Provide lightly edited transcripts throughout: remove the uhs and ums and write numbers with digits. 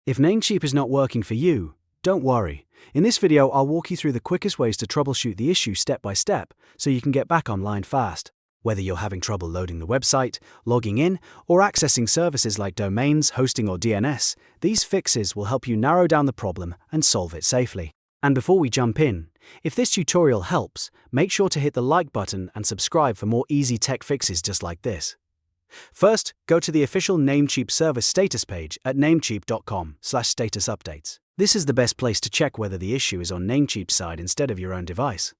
If Namecheap is not working for you, don't worry. In this video, I'll walk you through the quickest ways to troubleshoot the issue step by step so you can get back online fast. Whether you're having trouble loading the website, logging in, or accessing services like domains, hosting, or DNS, these fixes will help you narrow down the problem and solve it safely. And before we jump in, if this tutorial helps, make sure to hit the like button and subscribe for more easy tech fixes just like this. First, go to the official Namecheap service status page at namecheap.com/status updates. This is the best place to check whether the issue is on Namecheap's side instead of your own device.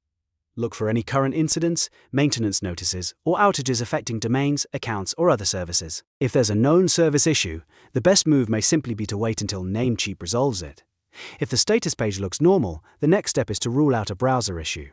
Look for any current incidents, maintenance notices, or outages affecting domains, accounts, or other services. If there's a known service issue, the best move may simply be to wait until Namecheap resolves it. If the status page looks normal, the next step is to rule out a browser issue.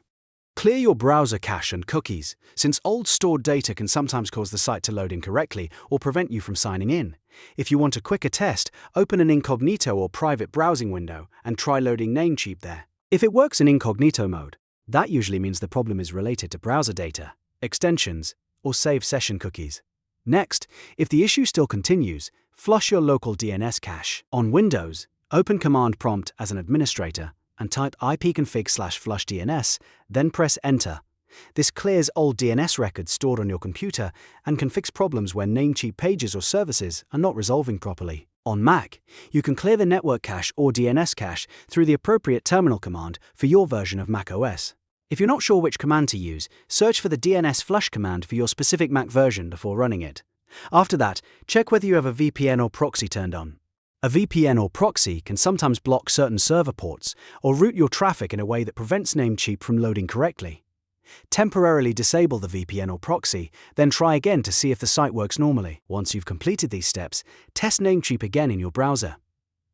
Clear your browser cache and cookies, since old stored data can sometimes cause the site to load incorrectly or prevent you from signing in. If you want a quicker test, open an Incognito or private browsing window and try loading Namecheap there. If it works in Incognito mode, that usually means the problem is related to browser data, extensions, or saved session cookies. Next, if the issue still continues, flush your local DNS cache. On Windows, open Command Prompt as an administrator and type ipconfig/flush DNS, then press Enter. This clears old DNS records stored on your computer and can fix problems where Namecheap pages or services are not resolving properly. On Mac, you can clear the network cache or DNS cache through the appropriate terminal command for your version of macOS. If you're not sure which command to use, search for the DNS flush command for your specific Mac version before running it. After that, check whether you have a VPN or proxy turned on. A VPN or proxy can sometimes block certain server ports or route your traffic in a way that prevents Namecheap from loading correctly. Temporarily disable the VPN or proxy, then try again to see if the site works normally. Once you've completed these steps, test Namecheap again in your browser.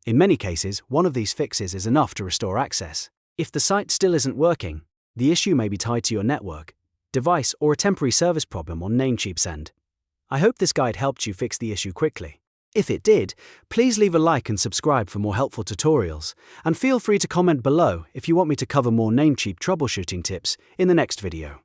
In many cases, one of these fixes is enough to restore access. If the site still isn't working, the issue may be tied to your network, device, or a temporary service problem on Namecheap's end. I hope this guide helped you fix the issue quickly. If it did, please leave a like and subscribe for more helpful tutorials, and feel free to comment below if you want me to cover more Namecheap troubleshooting tips in the next video.